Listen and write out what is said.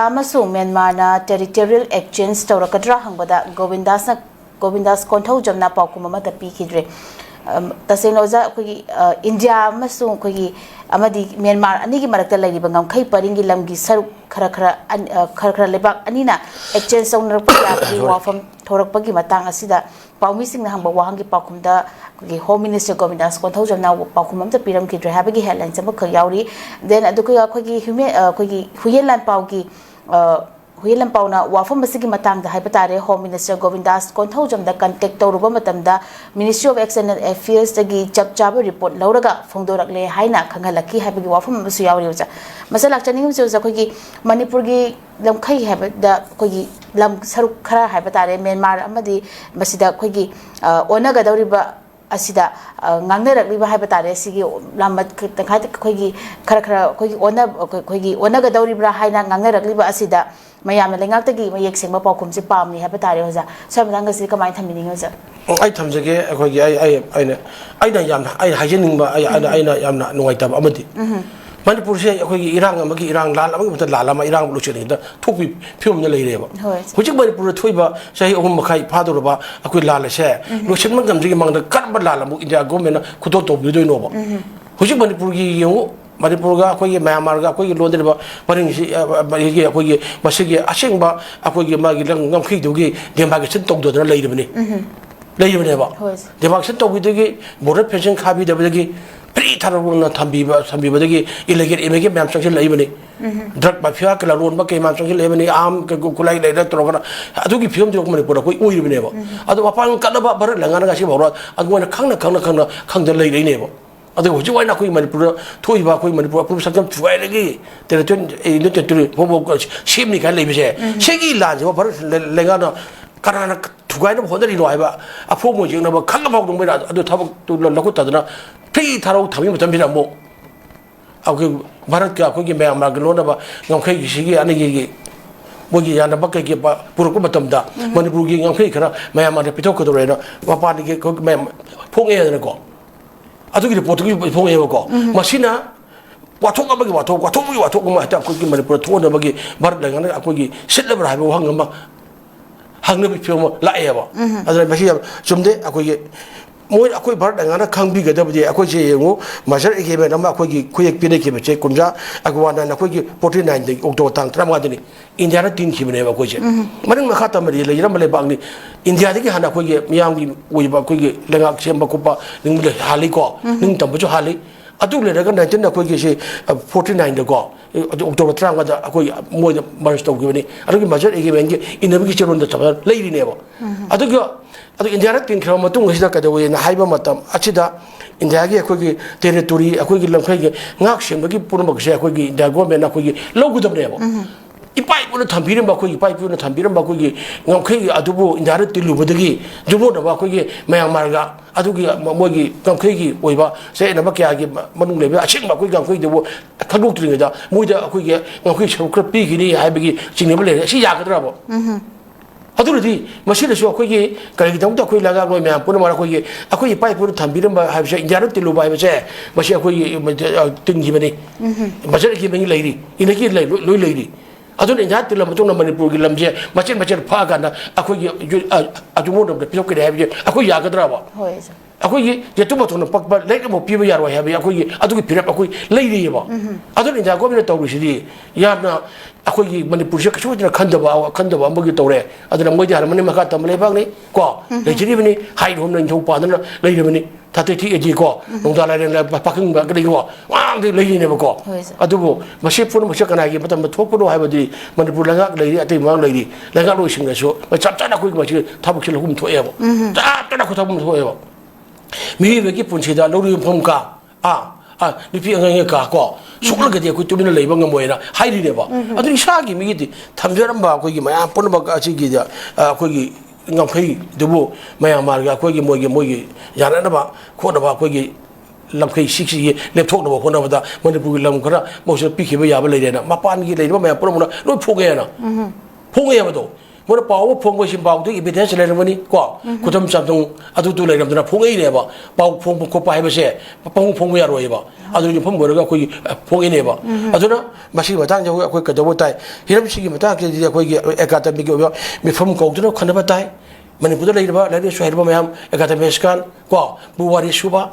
Amasu Myanmar territorial exchange Torakadra Hangada Govindas Konto Jamna Pakumama the Pikidre. Tasenoza India Masu Kogi Amadi Myanmar Anigi Marakta Lady Bangam Kai Paringi Lamgi Saru Karakara Lebak Anina exchange owner from Torakpagi Matanga Sida Paumising Hamba Wahangi Pakumda Home Minister Govindas Konto Jamna Pakumam the Piram Kidre Habagi Headlines and Yauri then Aduka Kogi Huyelan Paugi Huilam Pauna, Wafam Basiki Matang, the Hypatare, Home Minister Govindas Kontojam, the contact Torubamatanda, Ministry of External Affairs, the Chapchaba report, Lauraga, Fondorak Le Haina, Kangalaki, Happy Wafam Suyaza. Masala Chanim Zaki, Manipurgi, Lamkai habit, the Kogi, Lam Sarukara, Hypatare, Myanmar, Amadi, Masida Kogi, Onaga Doriba. Asida ngangnera liba haibatare sigi lambat khati khogi khara khogi onaga dauribra haina ngangnera liba asida mayam lengak mayek sengba paukum se pamni haibatare hoja samranga si kamai thamini hoja ai thamjage khogi aina yamna ai hajening aina yamna nuaitab amadi Manipur se akhoi irang amagi irang lal amagi mata lal ama irang lucheni da thopi phum ne leireba hujik Manipur thoiba sahi ohum makhai phadoroba akhoi lal se luchen ma gamji mangda karba lal amu India government khudo to bidoi no ba hujik Manipur gi yengu Manipur ga akhoi Myanmar ga akhoi lon derba paring si gi akhoi masigi asengba akhoi magi lang ngam khi dogi demba gi chen tong do da leiribani leiribani ba demba chen tong bidoi border pension khabi da bidoi Pre Taruna Tambiba, Sambibagi, illegal immigrant Mamsang Labani, drug by Fiac, Laron, Baki, Mamsang Labani, arm, Kulai, Trogana, I took a few documents, we never. Other upon Kalaba, Langana, I'm going to come the lady neighbor. Otherwise, you want to quit Manipur, Toiva, Manipur, something to Valley, the return a little to Homo, Shimmy can live here. Shaggy lads, Legana. Karana tugaina hodari loiba a fomo jingna ba khanga ba dum ba adu thab tu lakuta dana pri tharo thami mutam bina mo agu bharat ka ko gi Myanmar ga lona ba ngam khai gi sigi ani gi bogi yana ba ke ba puru ko matam da Manipur gi ngam khai khara Myanmar de pitok ko do rena wa pa ni ge ko phong e na ko adu gi report gi phong e ko masina wathok abagi wathok ma ta ko gi Manipur thona ba gi bharat la ngana ko gi sitla ba ba hangama Hangna film laeba. Other Machia Sumde, Akoy Moy Akoy Bart and Anna Kang Bigger W. Akoy, Maser gave a number Akoy, Quick Pinaki, Kunja, Aguana, and Akoy 49, the Octo Tang Tramadini, Indiana Tin Kimineva Koji. Madame Mahata Maria, Yamale Bangni, India Hanakoy, Miami, Wibakoy, Langak Chambakupa, Haliko, Nintambucho Hali. Adule daga 1949 da go October tranga da akoi mo march to giveni adu major egivenge inabi cheron da chaba leiri nebo adu India tin khra matung hida ka da we na haiba matam achida India gi akoi gi territory akoi gi lamkhai gi ngak sem gi purma gi akoi gi India government akoi gi logudam nebo ipai puna thambiram ba khoi ipai puna thambiram ba khoi gi ngam adubu India tilu bodagi jumo da ba khoi gi Myanmar ga adugi mogi ngam gi oiba se na ba kya gi manung lebe aching ba khoi ngam de bo thaduk tring da moida khoi gi ngam chau kra pi gi ni hai ba gi chingne le si ya ga dra bo adurudi masile so khoi gi kari gi dang da khoi laga goi Myanmar puna mara khoi gi akhoi ipai puna thambiram ba hai se India tilu ba se masi akhoi ting gi bani masale gi bani leiri inaki loi leiri adun India tilu matung Manipur gi lamje machin pha ga na akhoi adumo da pizok ke habi akhoi ya ga dra ba akhoi ye tu batung pakba lei mo pi ba yar wa habi akhoi adugi pirap akhoi leiri ba adun India go bi tawri si ya na akhoi Manipur se khachu na khandaba amagi tawre adun moi har mani maka tamle bang ni ko leiri bani hai hom na thau pa na leiri bani tate thi eji ko nongda la ren la paking ba gri ko wang de leiri ne ba ko adugo masi pun mo kana gi matam thok puno hai ba di Manipur langa leiri ate mang leiri langa lo sing na so ma chap cha na khoi ma chi thabuk chi lhum thoe ba ta na ko thabum thoe ba mi be gi pun chi da lo ri phom ka ni pi ngai ka ko sukla ga de ko tumina leiba ngamoy na hai ri ne ba adu isa gi mi gi thamjaram ba ko gi ma pun ba ka chi gi da ko gi ngam khai dubu Myanmar ga ko gi mogi yana na ba ko da ba ko gi lam khai sik si le thok na ba ko na ba da Manipur gi lam khara mo se pi khi ba ya ba le na ma pan gi le ba ma pun mo na lo phog ya na phog ya ba do ꯃꯣꯏꯅ ꯄꯥꯎ ꯐꯣꯡꯕ ꯁꯤ ꯄꯥꯎꯗꯨ evidence ꯂꯩꯔꯝꯒꯅꯤ ꯀꯣ ꯈꯨꯗꯝ ꯆꯥꯗꯣꯡ ꯑꯗꯨ ꯂꯩꯔꯝꯗꯅ ꯐꯣꯡꯉꯛꯏꯅꯦꯕ ꯄꯥꯎ ꯐꯣꯡꯕ ꯈꯣꯠꯄ ꯍꯥꯏꯕꯁꯦ ꯐꯣꯡꯕ ꯌꯥꯔꯣꯏꯕ ꯑꯗꯨ ꯌꯨꯝꯐꯝ ꯑꯣꯏꯔꯒ ꯑꯩꯈꯣꯏꯒꯤ ꯐꯣꯡꯉꯤꯅꯦꯕ ꯑꯗꯨꯅ ꯃꯁꯤꯒꯤ ꯃꯇꯥꯡꯗ ꯑꯩꯈꯣꯏ ꯀꯩꯗꯧꯕ ꯇꯥꯏ ꯍꯤꯔꯝꯁꯤꯒꯤ ꯃꯇꯥꯡꯁꯤꯗꯤ ꯑꯩꯈꯣꯏꯒꯤ ꯑꯦꯀꯥꯗꯃꯤꯛꯀꯤ ꯑꯣꯏꯕ ꯃꯤꯐꯝ ꯀꯧꯗꯨꯅ ꯈꯟꯅꯕ ꯇꯥꯏ ꯃꯅꯤꯄꯨꯔꯗ ꯂꯩꯔꯤꯕ ꯂꯥꯏꯔꯤꯛ ꯂꯥꯏꯁꯨ ꯍꯩꯔꯕ ꯃꯌꯥꯝ ꯑꯦꯀꯥꯗꯃꯤꯛꯁꯀꯥꯟ ꯀꯣ ꯄꯨꯋꯥꯔꯤ ꯁꯨꯕ